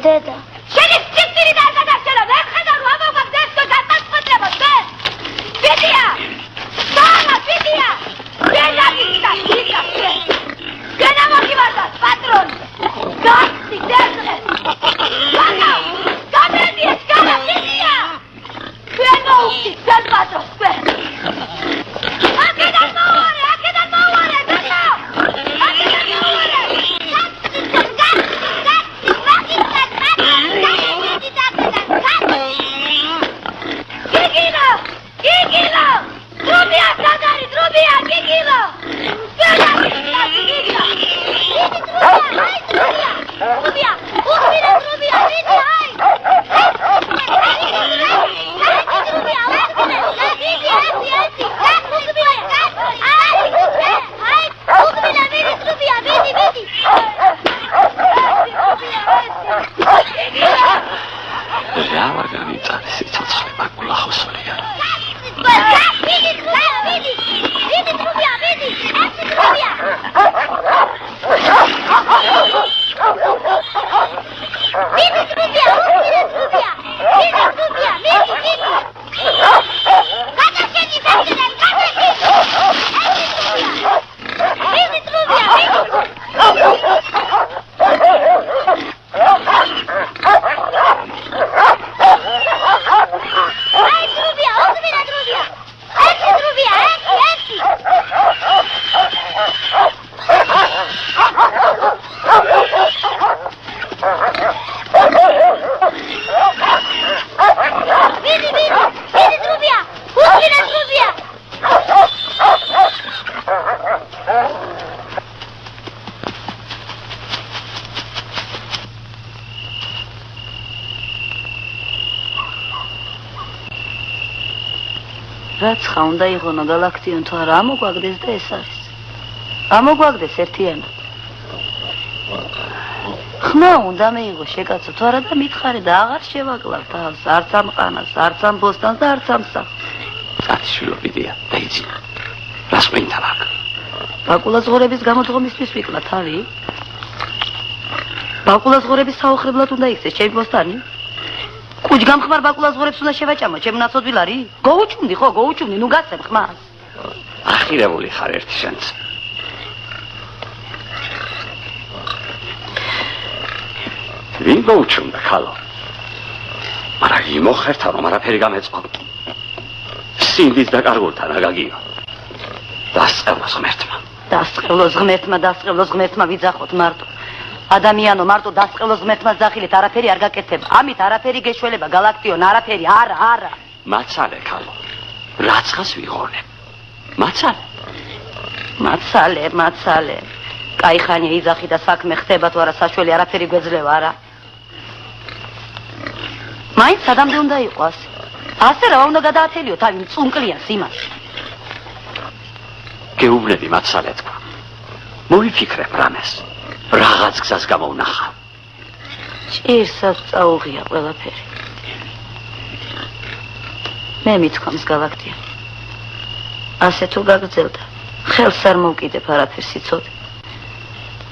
დედა. შენი ციფრი და გადაშელა ვერ ხედავ რომ ამოგვაგდეს და გასაწყვეტლება მე. ვიდია. მამა ვიდია. გენა ვიდა. გენა მოგივარდა პატრონი. გასცი დერზე. მამა. გამედია სკალა ვიდია. გენა უხდი ძელ პატრონს მე. აკედან მოუარე გენა. რაც ხა უნდა იღონო გალაქტიონ თუ არა ამოგვაგდეს და ეს არის. ამოგვაგდეს ერთიანად. ხმა უნდა მეიღო შეკაცო თუ არა და მითხარე და აღარ შევაკლავ თავს, არც ამ ყანას, არც ამ ბოსტანს და არც ამ სახლს. წათიშვილო ვიდია, დაიძინა. რას ყვინდა მაგ? ბაკულას ღორების გამოდგომისთვის ვიკლა თავი. ბაკულას ღორების საოხრებლად უნდა იქცეს ჩემი ბოსტანი. კუჯგამხმარ ბაკულას ღორებს უნდა შევაჭამო, ჩემ ნაცოდვილარი? გოუჩუმდი ხო, გოუჩუმდი, ნუ გასცემ ხმას. ახირებული ხარ ერთი შენც. ვინ გოუჩუმდა ხალო? მარა იმოხერთა რომ არაფერი გამეწყო. სინდის და კარგულთან აგაგიო. დასწავლოს ღმერთმა ვიძახოთ მარტო. ადამიანო მარტო დასწავლოს ღმერთმა ძახილით არაფერი არ გაკეთება. ამით არაფერი გეშველება გალაქტიონ, არაფერი, არა. მაცალე ხალო. რაცხას ვიღონებ. მაცალე. კაი ხანია იძახი და საქმე ხდება თუ არა საშველი არაფერი გვეძლევა არა. მაინც სადამდე უნდა იყოს. ასე რა უნდა გადაათელიო თავი მწუნკლიანს იმას. გეუბნები მაცალე თქვა. მოვიფიქრებ რამეს. რაღაც გზას გამოვნახავ. ჭირსაც წაუღია ყველაფერი. მე მithქვამს გალაქტია. ასე თუ გაგრძელდა, ხელს არ მოვკიდებ არაფერს იცოდე.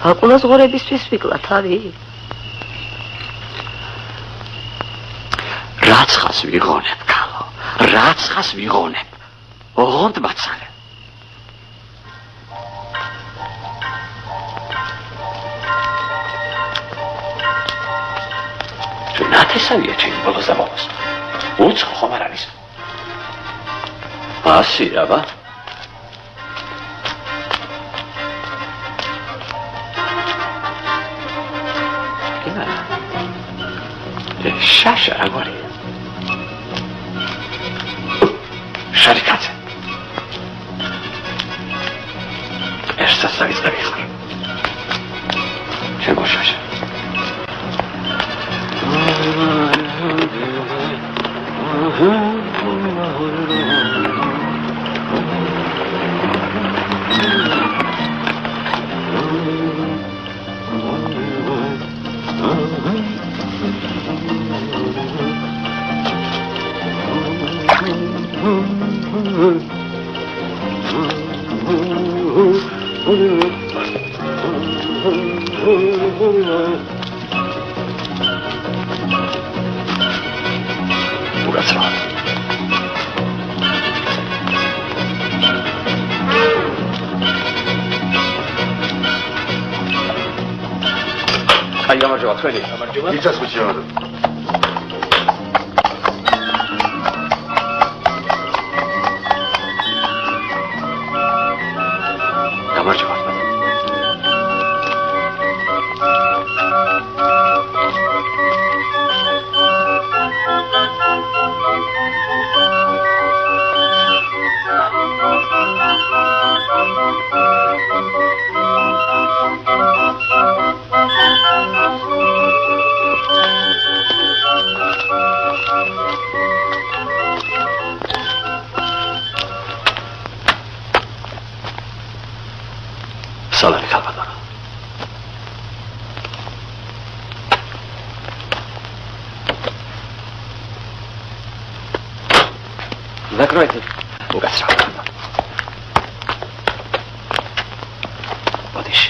ბაკულას ღორებისთვის ვიკლა თავი. რაცხას ვიღონებ, ქალო. რაცხას ვიღონებ. ოღონდ მაცალე. ნათესავია ჩემი ბოლოს და ბოლოს. უცხო ხომ არ არის? ასე აბა. შაშა აგვარი. შარიკაცე. ერთსაც დავიწყები ხარ. ჩემო შაშა. უკაცრავად. აი გამარჯობა თქვენი. გამარჯობა. იცას ბიჭო. გამარჯობა. სალამი ქალბატონო. ნაკროეთი. უკაცრავად. ბოდიში.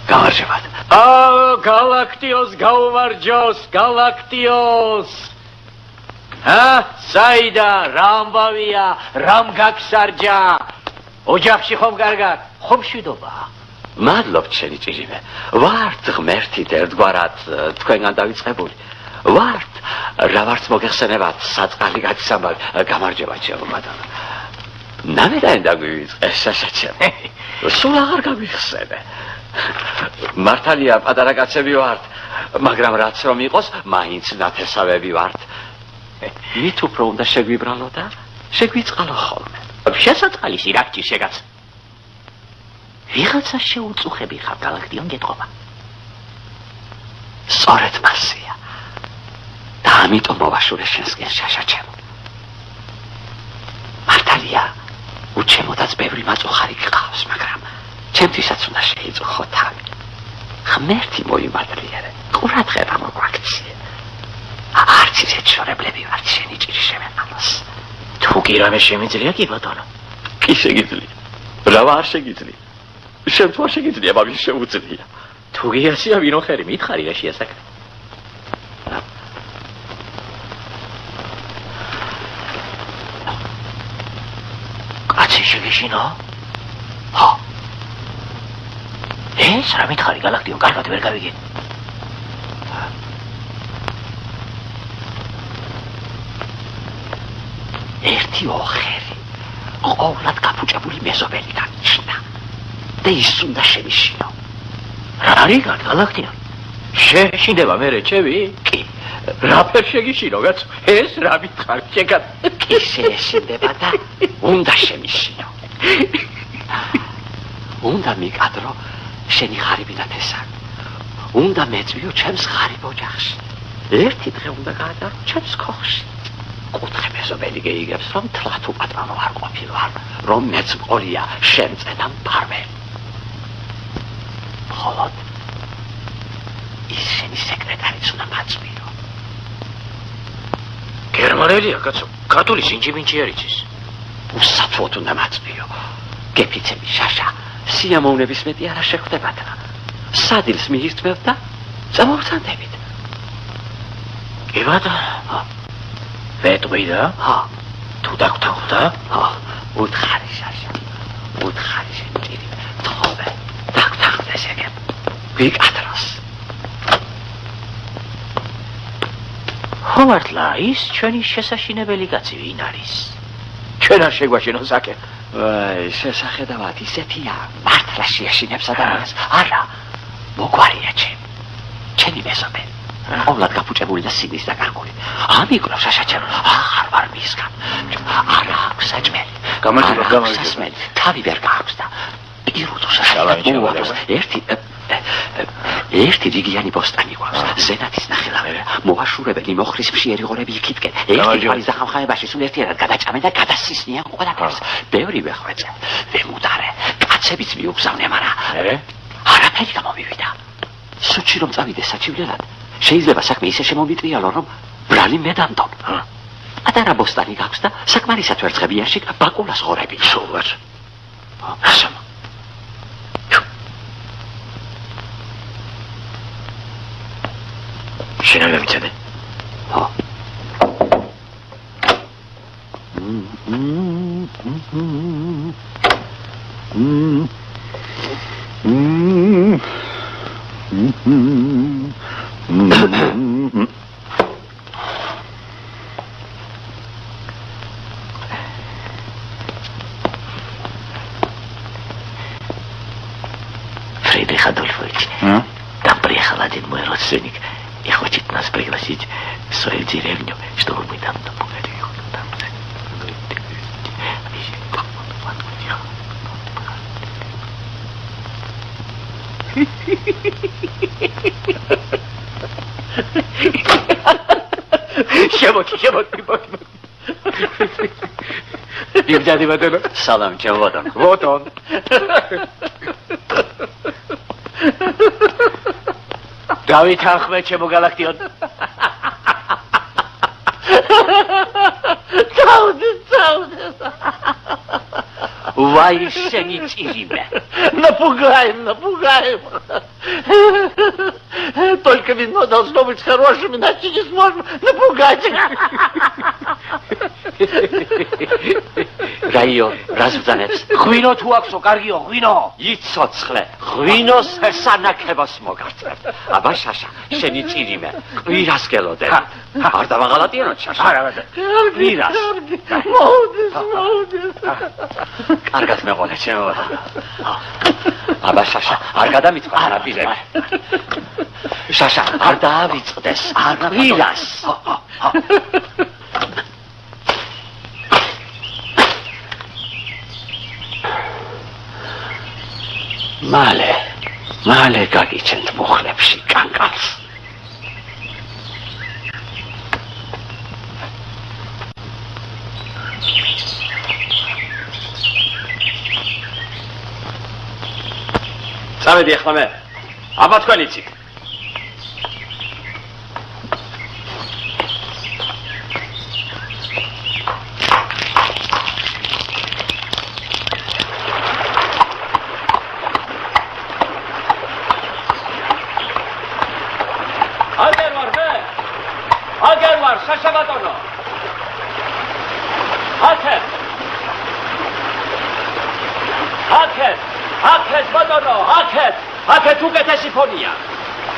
გამარჯობათ. გალაქტიოს გაუმარჯოს, გალაქტიოს. საიდა, რა ამბავია, რამ გაგსარჯა? ოჯახში ხომ კარგად? ხომ მშვიდობა? მადლობთ შენი ჭიჭიმე. ვართ ღმერთით ერთგვარად თქვენგან დავიწყებული. ვართ, რა ვარც მოგეხსენებათ, საწყალი გაგსამბავ. გამარჯობა ჩემო ბატონო. ნამედან დაგვივიწყე შაშაჩემ. სულ აღარ გამიხსენე. მართალია პატარა კაცები ვართ, მაგრამ რაც რომ იყოს, მაინც ნათესავები ვართ. მით უფრო უნდა შეგვიბრალო და შეგვიწყალო ხოლმე. შესაწყალის ირაკჭი შეგაც. ვიღაცა შეუწუხები ხარ გალაქტიონ გეტყობა. სწორედ მასია. და ამიტომ მოვაშურე შენსკენ შაშაჩემ. მართალია, უჩემოდაც ბევრი მაწუხარი გყავს, მაგრამ ჩემთვისაც უნდა შეიწუხო თავი. ღმერთი მოიმართლიერე, ყურადღება მოგვაქციე. არც ისეთ შორებლები ვართ შენი ჭირიშევენ ამას. თუ კი რამე შემიძლია კი ბატონო. კი შეგიძლია. რა არ შეგიძლია. შენ თუ არ შეგიძლია, მაგრამ შეუძლია. თუ გიასია ვინო ხერი მითხარი რა შეასაკრე. კაცი შეგეშინო? ხო. ეს რა მითხარი გალაქტიო, კარგად ვერ გავიგე. ერთი ოხერი ყოვლად გაფუჭებული მეზობელი დანიშნა და ის უნდა შემიშინო. რა არის გალაქტიო? შეშინდება მე რეჩევი? კი, რა ფერ შეგიშინო კაცო? ეს რა მითხარ შეგა? კი შეშინდება და უნდა შემიშინო. უნდა მიკადრო შენი ღარიბი ნათესავი. უნდა მეწვიო ჩემს ღარიბ ოჯახში. ერთი დღე უნდა გაატარო ჩემს ქოხში. კუთხე მეზობელი გეიგებს, რომ თლათ უპატრონო არ ყოფილვარ, რომ მეც მყოლია შემწენა მფარველი. მხოლოდ ის შენი სეკრეტარიც უნდა მაწვიო. გერმანელია კაცო, ქართული სინჯი-მინჯი არ იცის. უსაფრთხოდ უნდა მაწვიო. გეფიცები შაშა, სიამოვნების მეტი არა შეხვდებათ რა. სადილს მიირთმევთ და წამოვწანდებით. კი ბატონო. ვეტყვიდა? ხო. თუ დაგვრთახდა? ხო. უთხარი შაშა. უთხარი შენჭირი. თხოვე. დაგვრთახდეს ეგებ. ვიკადროს. ხო მართლა, ის ჩვენი შესაშინებელი კაცი ვინ არის? ჩვენ არ შეგვაშინო საკე. ვაი, შესახედავად ისეთია, მართლა შეაშინებს ადამიანს. არა, მოგვარია ჩემი მეზობელი. ყოვლად გაფუჭებული და სიდის დაკარგული. ამიკროს შაშაჩემ, აღარ ვარ მისგან. არა აქვს საჭმელი. გამარჯობა. თავი ვერ გააქვს და პირუტო შაშაჩემ. ერთი ერთი რიგიანი ბოსტანი გვაქვს. ზენათის ნახელავე, მოაშურებელი მოხრის მშიერი ღორები იქითკენ. ერთი თვალის დახამხამებაში სულ ერთიანად გადაჭამენ და გადასცისნიან ყველაფერს. ბევრი ვეხვეწე, ვემუდარე, კაცებიც მიუგზავნე, მაგრამ არაფერი გამომივიდა. სუჩი რომ წავიდე საჩივლელად, შეიძლება საქმე ისე შემომიტრიალო, რომ ბრალი მე დამდონ. პატარა ბოსტანი გაქვს და საკმარისად ვერცხებიაში ბაკულას ღორები. სულ ასამ. შენ არ ვიცოდე? Фридрих Адольфович, там приехал один мой родственник и хочет нас пригласить в свою деревню, чтобы мы там напугали их. იმდადი ბატონო. სალამ ჩემო ბატონო. ვოტონ. დავით ახმედ ჩემო გალაქტიონ. წავდე. ვაი შენი ჭირიმე. Напугаем. Только вино должно быть хорошим, иначе не сможем напугать. რაიო, რას ბრძანებს? ღვინო თუ აქვსო, კარგიო, ღვინო. იცოცხლე, ღვინოს სანაკებას მოგარწევ. აბა შაშა, შენი ჭირიმე, ყვირას გელოდე. არ დავაღალატიანო შაშა. არა, არა. ყვირას. მოუდეს. კარგად მეყოლე ჩემო. აბა შაშა, არ გადამიწვა ნაპირები. შაშა, არ დაავიწყდეს. ყვირას. მალე გაგიჩენთ მუხლებში კანკალს. წავედი ახლა მე. აბა თქვენ იცით. აგერ ვარ შაშა ბატონო. აკეთ ბატონო, აკეთ უკეთესი ფონია.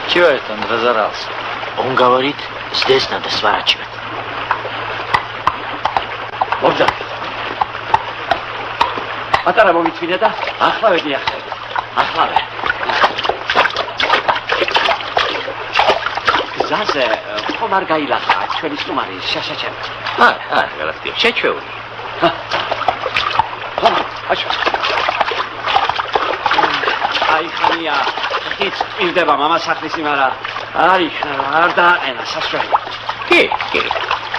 Чего это он разорался? Он говорит, здесь надо сворачивать. მოგზავნე. პატარა მომიწვიდე და ახლავე დიახსენ. ახლავე. გზაზე ხომ არ გაილახა ჩვენი სტუმარი შაშა ჩემი. არა, გალაქტია, შეჩვეული. აშო. აი ხანია, ხიც პირდება მამასახლის იმარა. არ დააყენა სასწრაფო. კი,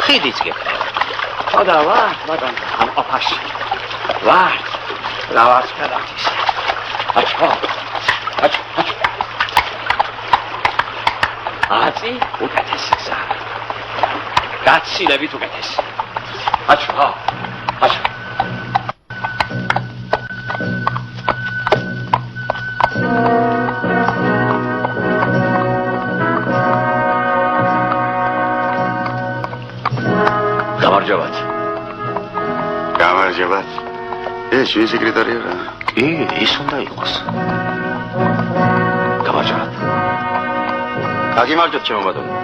ხიდიც გეკრება. ხოდა ვარ, ბატონო, ამ ოფაში. ვარ. რავაც გადადის. აჩო. აცი უკეთესი გზა. გაცილებით უკეთესი. აჩო. გამარჯობათ. ეს შენ სეკრეტარია რა? კი, ის უნდა იყოს. გამარჯობათ. გაგიმარჯობთ ჩემო ბატონო.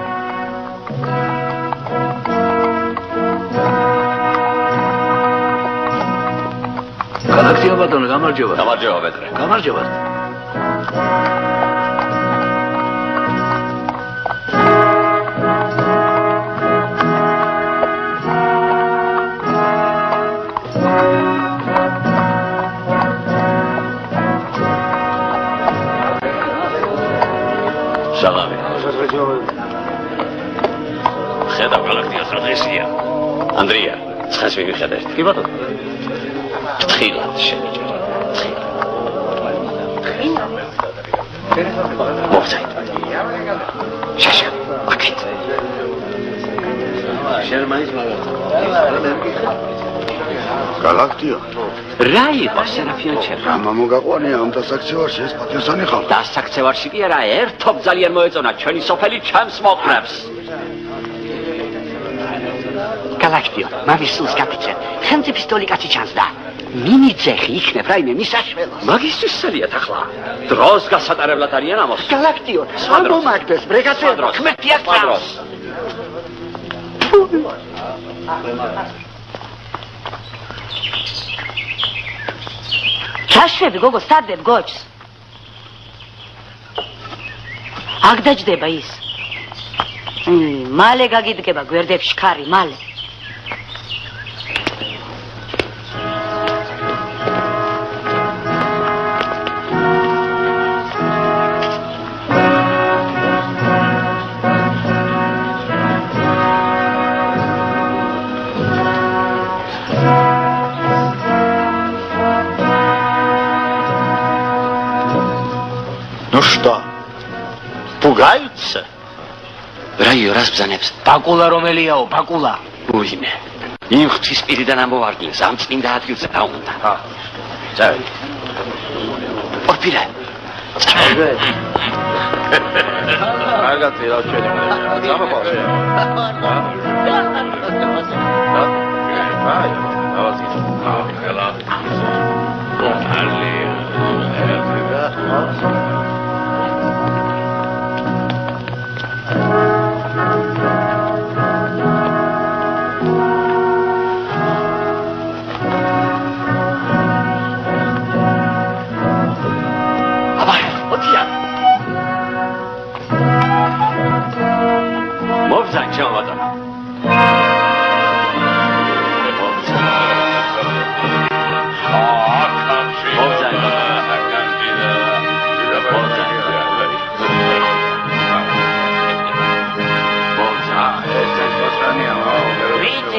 გალაქტია ბატონო, გამარჯობათ. გამარჯობა პეტრე. გამარჯობათ. საღამი. ხედავ გალაქტიას რა დღესია. ანდრია, ცხენს მივიხედა ერთი. კი ბატონო. თხილად შემიჭერა. მოვცე. შაშა, აკეთ. შერმანის მაგალ. გალაქტია. რა იყო სერაფიანჩელი? ამა მოგაყვანია ამ დასაქცევარში ეს პატიოსანი ხალხი. დასაქცევარში კი არა, ერთობ ძალიან მოეწონა ჩვენი სოფელი ჩემს მოყრებს. გალაქტიო, მამის სულს გაფიცრე. ხელმწიფ პისტოლი კაცი ჩანსდა. მინიძეხი იქნებ რაიმე მისაშველოს. მაგისტრის სელიათ ახლა. დროს გასატარებლად არიან ამოს. გალაქტიო, ამომაგდეს ბრეგაცია ხმეთი აქ წავს. ჩაშვები გოგო სტარდებ გოჩს. აქ დაჯდება ის. მალე გაგიდგება გვერდებში ხარი, მალე. Ну что? Пугаются? რაიო რას ბზანებს? Бакула რომელიაო, ბაკულა. უიმე. იმ ღვთის პირიდან ამოვარდნეს, ამ წმინდა ადგილზე დაუნდა. წავედი. ორფირა. წავედი. კარგად ერავ ჩვენი მოდელა. გამოყავს. აი, დავასკი. ხელა. მობზან ჩავატა.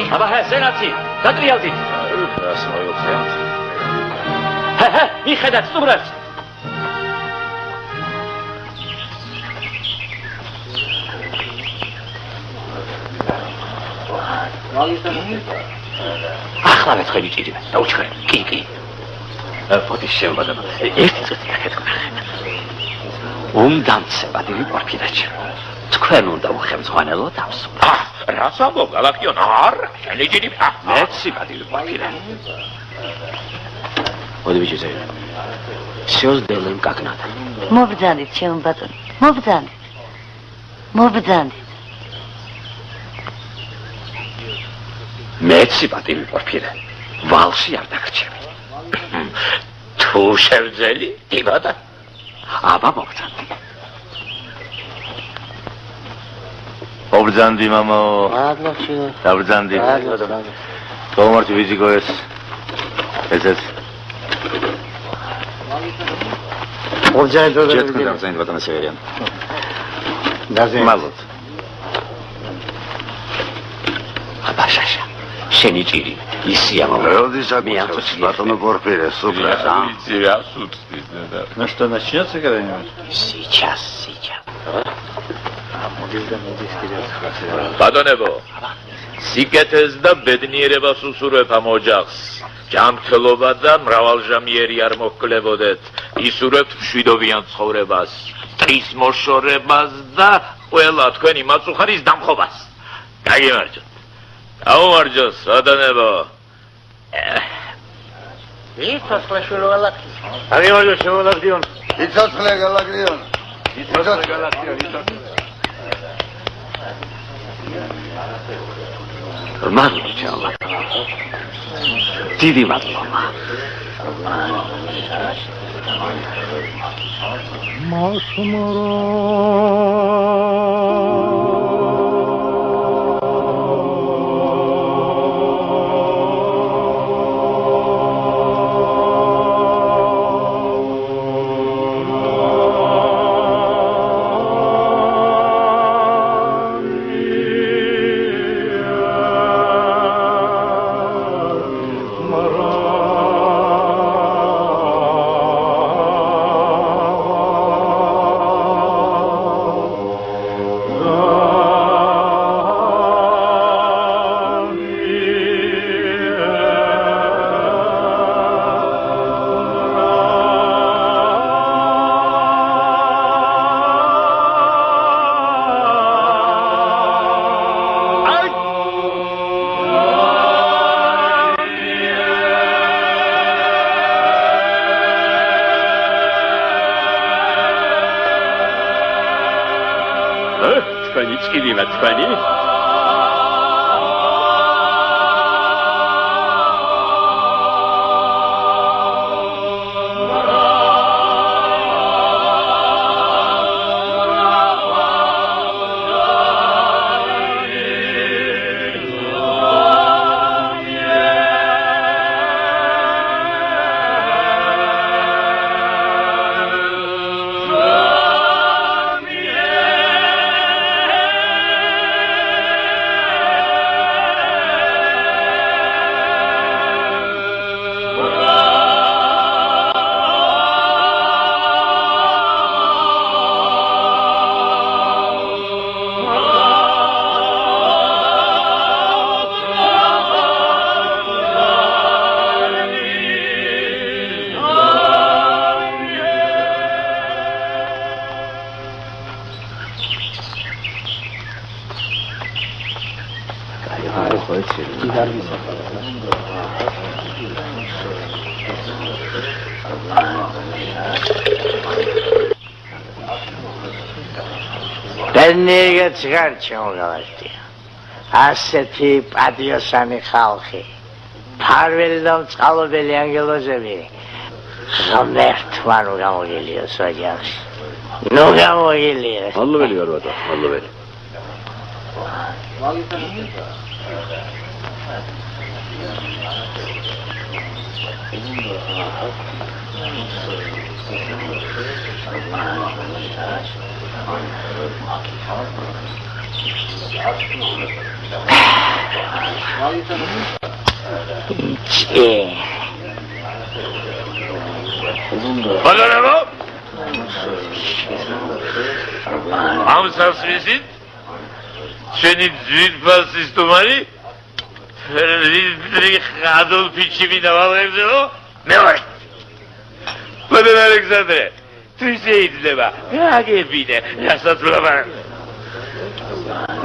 აბა ჰე, სენაცი, დატრიალდით. რას მოიოცია? ჰე, მიხედათ სტუმრებს. ახლა მეცხელი ჭირია. დაუჩქარე. კი. პოტის შემბადამა. ერთი წუთი გაკეთე. უმდამცება დიდი პორფირაჩი. თქვენ უნდა უხემძღვანელოთ ავსო. რას ამბობ, გალაქტიო? არა, შენი ჭირი. მეცი ბადილი პორფირა. მოდი ბიჭო. სიოს დელემ კაკნადა. მობრძანდით, ჩემო ბატონო. მობრძანდით. მეცი ბადილი პორფირა. ვალში არ დაგრჩები. თუ შევძელი, იბადა. აბა მობრძანდი. Obrzandi mamo. Obrzandi. Tomorti vizikoes. Eses. Obrzandi to. Jetko obrzandi vatana severian. Daze. Malot. აბა შაშა. შენი ჭირი ისია მამა. როდის აკეთებს ბატონო პორფირეს სუპრას? ვიცი რა სუწდის და. Ну что, начнется когда-нибудь? Сейчас. ბატონებო, სიკეთეს და ბედნიერებას უსურვებ ამ ოჯახს. ჯანმრთელობა და მრავალჟამიერი არ მოჰკლებოდეთ. ისურვებთ მშვიდობიან ცხოვრებას, ტრის მოშორებას და ყველა თქვენი მაწუხარის დამხობას. გაგიმარჯოთ. გაუმარჯოს, ბატონებო. Იცოცხლე გალაქტიონ. აგიმარჯო შევალაგდიონ. იცოცხლე გალაქტიონ. მადლობა ჩავა. დიდი მადლობა. შენი წილიმა თქვენი? ბენიგეც გარჩეულ გალაქტია. ასეთი პატიოსანი ხალხი, ფარველი და მწყალობელი ანგელოზები, ღმერთმა ნუ გამოგილიოს ოჯახში. ნუ გამოგილიოს. მადლობელი ვარ ბატონო, მადლობელი. ბაგარებო ამ სასვისით შენი ძვირფასის თუმარი ფრიდრიხ ადოლფიჩი მინავალებზეო მე ვარ ბატონ ალექსანდრე თუ შეიძლება აგებინე რასაც ვლაბარ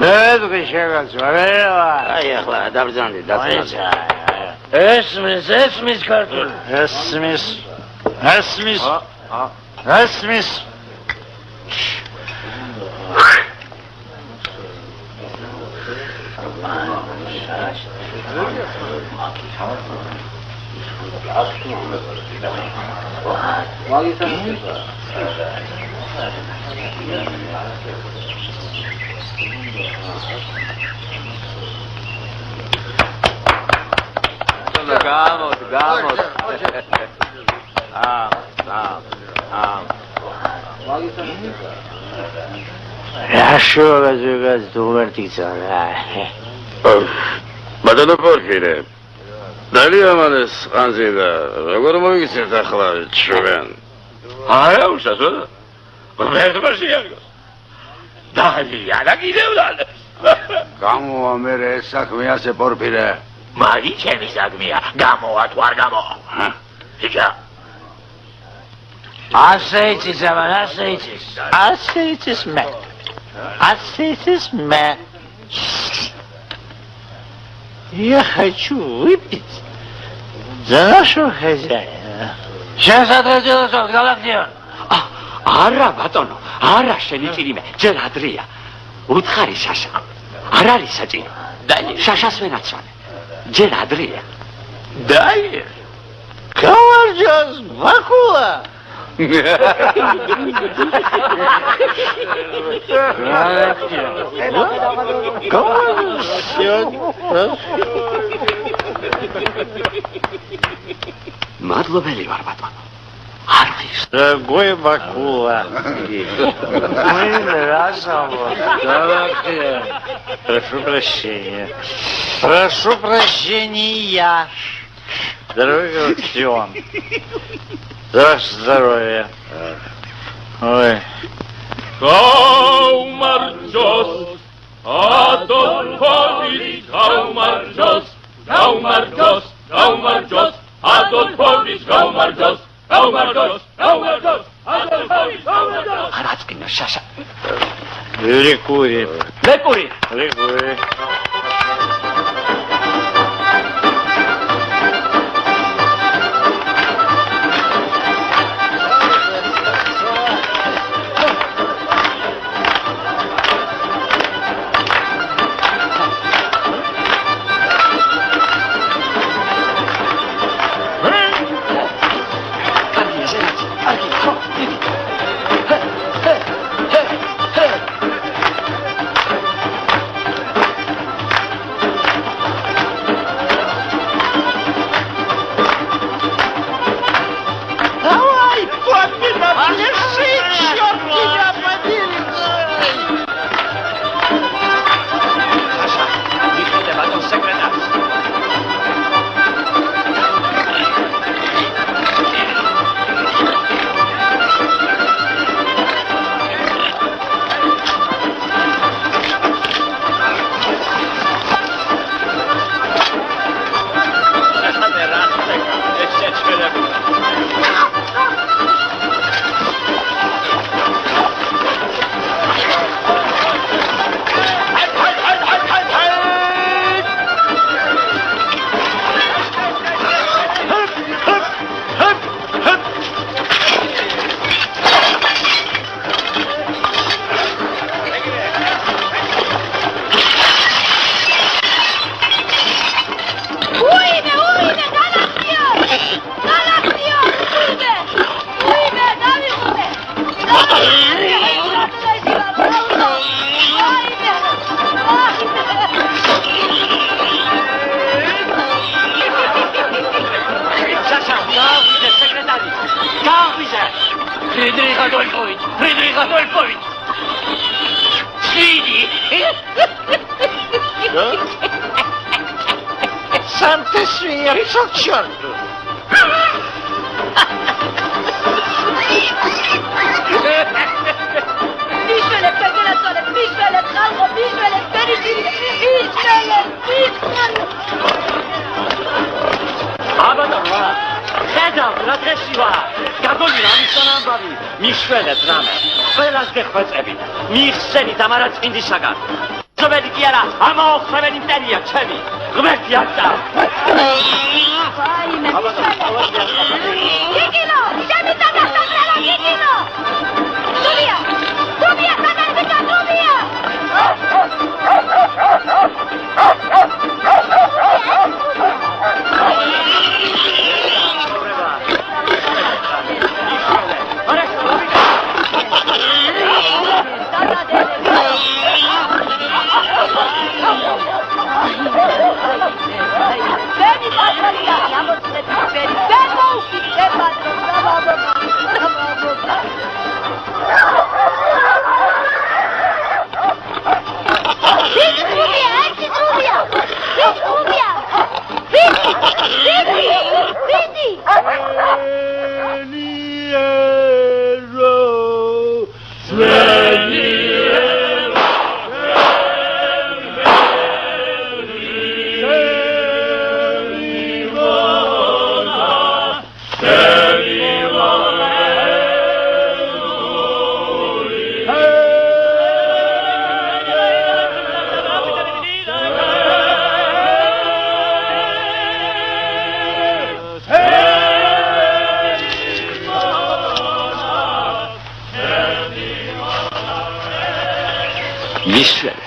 მე თქვი შეგაცვალა აი ახლა დაბრძანდი დაწესე. ესმის ქართული ესმის გამოთ. რაშუღაზუღაზ დუმერტიცა. ბატონო პორფირე დალიამანეს ყანზე და როგორ მოიგიცეთ ახლა ჩვენ? არა უშასო მერტმა შეაგოს დალია და კიდევ დალე გამოვა მე ეს საქმე ასე პორფირე მაგი ჩემი საქმეა გამოვა თუ არ გამოვა იცი ასე იცის მე Я хочу выпить за нашу хозяина. Сейчас отразилось от галактион. არა ბატონო, არა შენი წირიმე, ჯერ ადრეა. უთხარი შაშა. არ არის საჭირო. დაი, შაშას ვენაცვალე. ჯერ ადრეა. დაი. Каварჯას ვაკულა. მადლობელი ვარ батоно. არის. Дорогой Бакула. Мы разом. Прошу прощения. Прошу прощения. Дорогой Галактион. За ваше здоровье. Ой. Gaumardžos, Adolfovič, Gaumardžos, Gaumardžos, Gaumardžos, Adolfovič, Gaumardžos, Gaumardžos, Gaumardžos, Adolfovič, Gaumardžos. არაწყინო შაშა. Ликури. ლეკური. Ликури. Friedrich Adolfovich! Sidi! Сам ты свинья, к черту! Бишвелев, кагелатолев, бишвелев, халхо, бишвелев, пересили, бишвелев, бишвелев! აბატონო, ხედავ რა დღესი ვარ. გაგონი რა მისთან ამბავი. მიშველეთ რამე. ყველას გეხვეწებით. მიიხსენით ამარა წინდისაგან. ზობედი კი არა, ამაოხრებელი მტერია ჩემი. ღმერთი აკდა. ვაიმე, გიგინო, ჩემი დაგასაყრელო გიგინო. დუბია, დუბია, გადაგიჭა დუბია. Veni patria, andiamo sulle pifferi, fermo ufficio, padrone, bravo.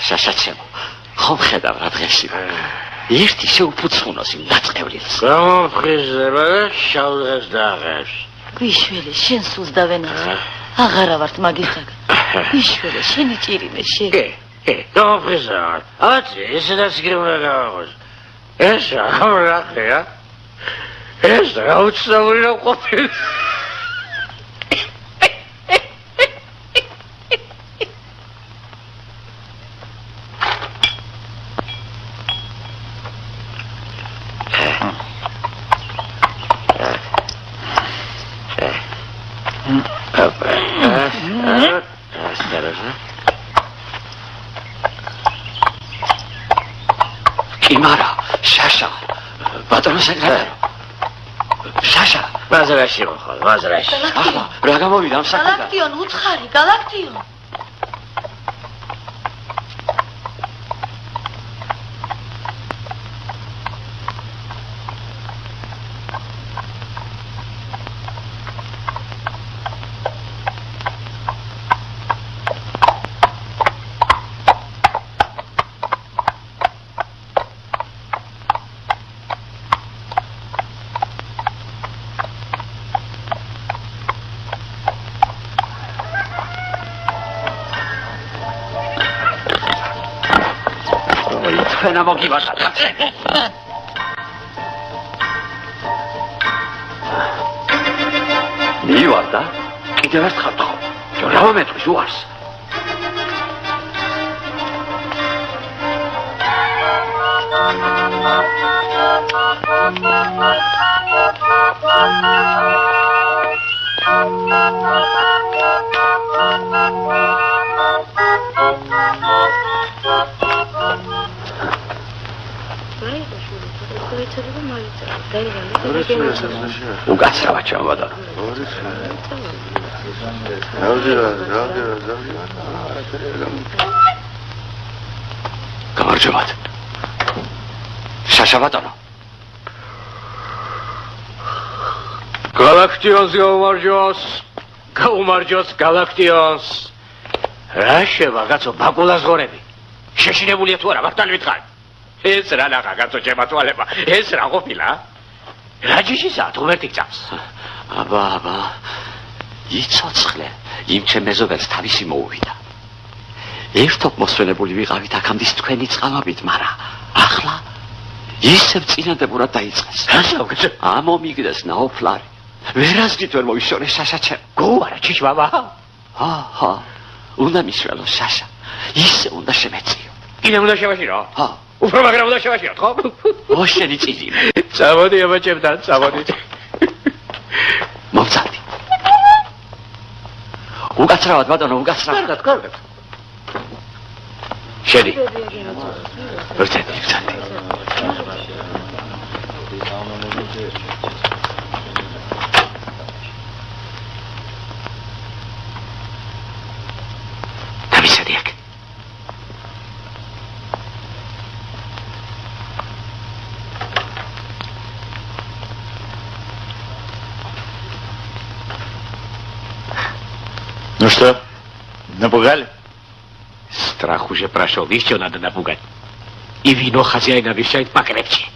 შაშაჩემო, ხომ ხედავ რა დღესი ვარ. ერთი შეუფუცხუნოს იმ დაწყევლილს. გამოფხიზება და შავდღეს დააღებს. გვიშველი, შენ სულს დავენახე. აღარა ვართ მაგიხაგა. გვიშველი, შენი ჭირიმე შენ. კი, გამოფხიზება. აცი, ესედაც გრემა გავაღოს. ეს რა ხეა? ეს გაუცნაური რა ყოფილი. იმარა, შაშა, ბატონო სეკრეტარო. შაშა, ბაზარაში მოხარ, ბაზარაში. ახლა რა გამოვიდა ამ საქმიდან? Galaktion, უცხარი, Galaktion. თქვენა მოგივარდათ. მივარდა? კიდევ ერთხელ თქო. რა მომეთქვის უარს? უკაცრავად ჩამოვადო. გამარჯობათ. შაშა ბატონო. გალაქტიონს გაუმარჯოს გალაქტიონს. რა შევა კაცო ბაკულას ღორები. შეშინებულია თუ არა მართალი ვითხარ. ეს რა ნახა კაცო შემათვალება. ეს რა ყოფილა? რა ჯიშისა თუ მერტი გწამს. აბა. იცოცხლე იმ ჩემ მეზობელს თავისი მოუვიდა. ერთობ მოსვენებული ვიყავით აქამდე თქვენი წყალობით, მაგრამ ახლა ისევ წინადებურად დაიწყეს. რა შევკეთე? ამომიგდეს ნაოფლარი. ვერასდრით ვერ მოიშორე შაშა ჩემ. გოუარა ჩიშვაბა? ჰა. უნდა მისველო შაშა. ისე უნდა შემეწიო. კიდე უნდა შევაშირო? ჰა. უფრო მაგრა უნდა შევაშირო, ხო? ოშენი წილი. წამოდი აბაჭებთან, წამოდი. მომწალდი. უკაცრავად ბატონო, უკაცრავად. კარგად. შედი. ვერცეთ. დავისადი აქ. Ну что, напугали? Страх уже прошел, еще надо напугать. И вино хозяина обещает покрепче.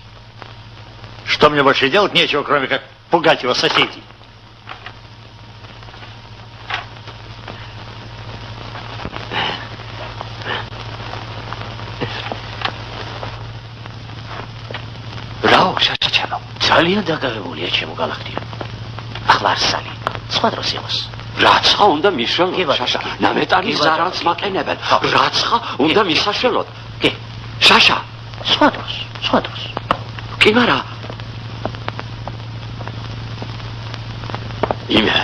Что мне больше делать нечего, кроме как пугать его соседей? Рао, шашачано. ძალიან დაგავებულია ჩემო გალაქტიო. ახლა არსალი. სხვა დროს იყოს. რაცხა უნდა მისველოთ, შაშა. ნამეტარის ზარალს მაყენებენ. რაცხა უნდა მისაშველოთ. კი, შაშა. სხვა დროს. კი, მარა. იმე.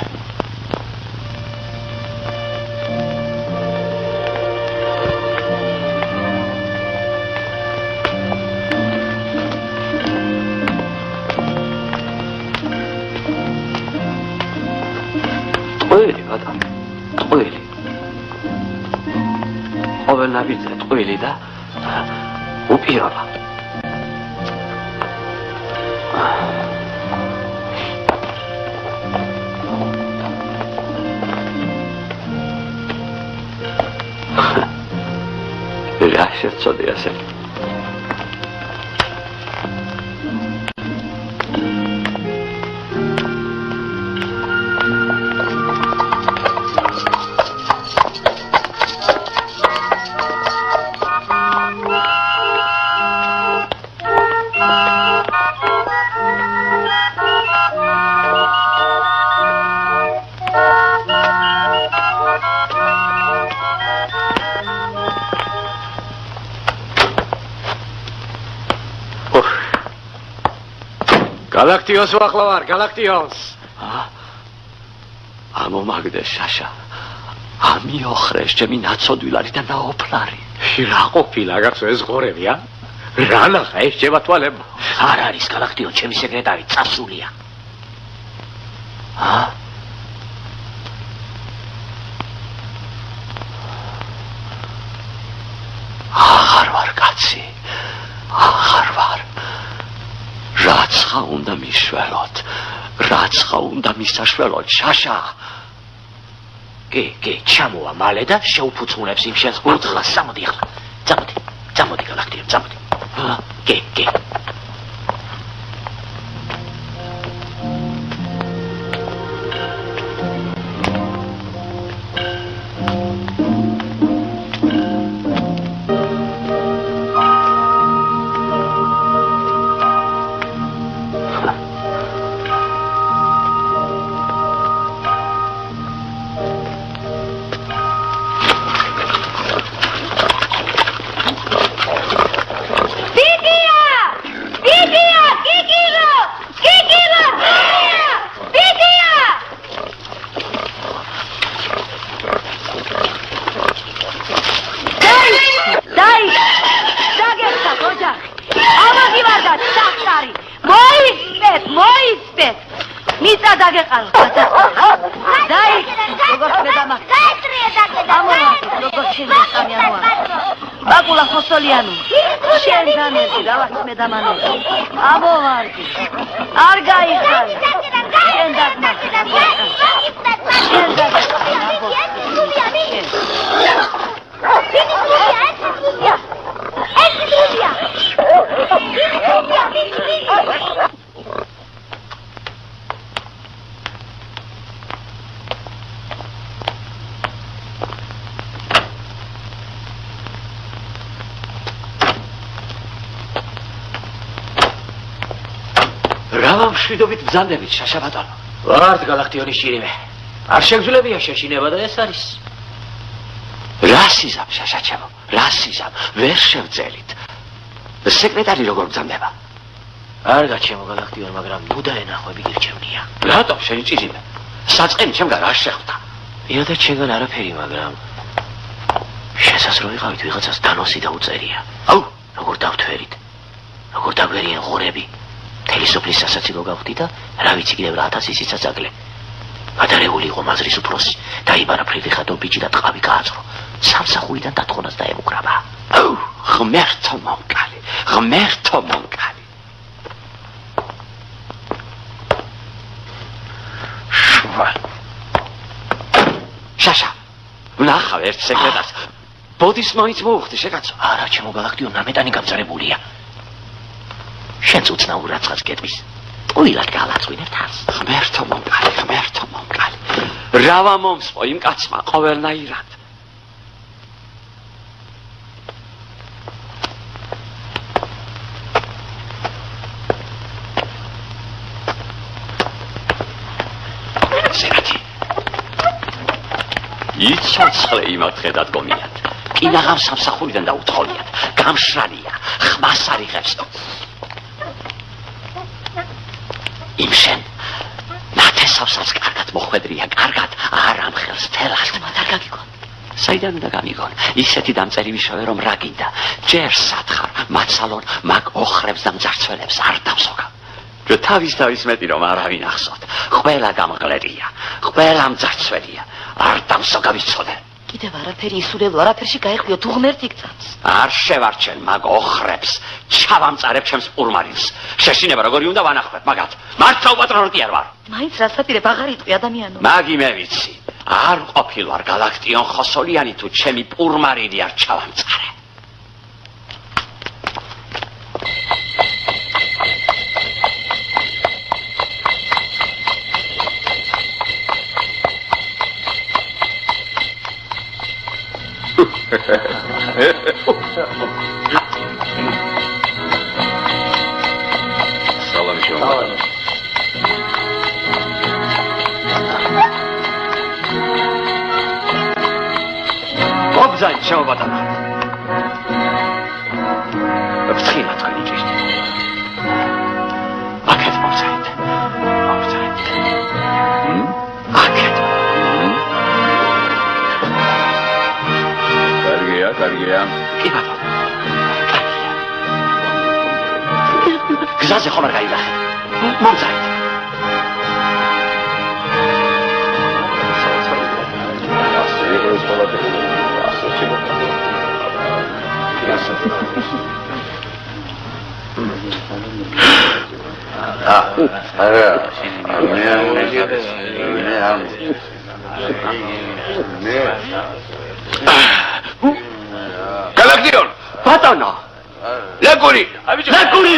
ტყვილი. ყოველ ნაბიჯზე ტყვილი და უპირობა. რა შეცოდე ასე? გალაქტიონს ვახლავარ, გალაქტიონს. ამომაგდეს შაშა. ამიოხრეს ჩემი ნაცოდვილარი და ნაოფლარი. რა ყოფილა გახსო ეს ღორებია? რა ნახა ეს შემათვალება? არ არის გალაქტიო, ჩემი სეკრეტარი წასულია. აღარ ვარ კაცი. აღარ ვარ. რაცხა უნდა მისველოთ. რაცხა უნდა მისაშველოთ, შაშა. კი, ჩამოვა მალე და შეუფუცმუნებს იმ შენს ურთხლას. წამოდი ახლა. წამოდი გალაქტიო, წამოდი. კი. მოიწვეთ. მიწა დაგეყარო. დაიქ, როგორ მედამა. გაეტრია დაგედა. ამოვარდი, როგორ შემესწამი ამოვარდი. ბაკულა ხოსოლიანო. შენ დამერდი, რაღაც მედამანები. ამოვარდი. არ გაიხარე. შენ დაგმახე. შენ მშვიდობით ბრძანდებით შაშა ბატონო. ვართ გალაქტიონის შირიმე. არ შეგძლებია შეშინება და ეს არის. რა სიზამ შაშა ჩემო, რა სიზამ, ვერ შევძელით. სეკრეტარი როგორ ბრძანდება? არ გაჩემო გალაქტიონ, მაგრამ ნუ დაენახვები გირჩევნია. რატომ შენი ჭიჭიმე? საწყენი ჩემგან არ შეხვდა. იადა ჩემგან არაფერი, მაგრამ შესაძლოა ვიყავით ვიღაცას დანოსი დაუწერია. აუ, როგორ დავთვერით? როგორ დაგვერიან ღორები? მთელი სოფლის სასაცილო გავხდი და რა ვიცი კიდევ რა 1000 ისიც აწაკლე. გადარეული იყო მაზრის უფროსი, დაიბარა ფრიდრიხადო ბიჭი და ტყავი გააწყრო. სამსახურიდან დათხოვნას დაემუქრაბა. აუ, ღმერთო მომკალი, ღმერთო მომკალი. შუა. შაშა, ვნახავ ერთ სეკრეტარს. ბოდის მაინც მოუხდი შეკაცო. არა, ჩემო გალაქტიონ, ნამეტანი გამწარებულია. შენც უცნაურ რაცხას გეტყვის. ტყუილად გავაწვინებ თავს. ღმერთო მომკალი, ღმერთო მომკალი. რა ვამომსპო იმ კაცმა ყოველნაირად. სერათი. იცოცხლე იმათქე დადგომიათ. კინაღამ სამსახურიდან დაუთხოვიათ. გამშრალია, ხმას არ იღებს. იმ შენ ნათესავსაც კარგად მოხვედრია, კარგად არ ამხელს თელას. მათ არ გაგიგონ. საიდან უნდა გამიგონ? ისეთი დამწერი ვიშოვე რომ რა გინდა. ჯერ სათხარ, მაცალონ, მაგ ოხრებს და მძარცველებს არ დავსოგავ. რო თავის მეტი რომ არავინ ახსოვთ. ყველა გამღლერია, ყველა მძარცველია. არ დავსოგავ იცოდე. კიდევ არაფერი ისურელო, არაფერში გაეხვიო, თუ ღმერთი გწამს. არ შევარჩენ მაგ ოხრებს, ჩავამწარებ ჩემს პურმარილს. შეშინება როგორი უნდა ვანახოთ მაგათ. მართლა უპატრონო კი არ ვარ. მაინც რასაპირებ აღარ იტყვი ადამიანო. მაგი მე ვიცი. არ ყოფილვარ გალაქტიონ ხოსოლიანი თუ ჩემი პურმარილი არ ჩავამწარე. სალამი შევამბატონო. გობზანი შევამბატონო. ფრთხილად გიჭირთ. აქეთ მოვცეთ. აქეთ. კარგია. კი ბატონო. გზაზე ხომ არ გაიგახეთ. მომწაით. გალაქტიონ, ბატონო. ლეკური. ლეკური.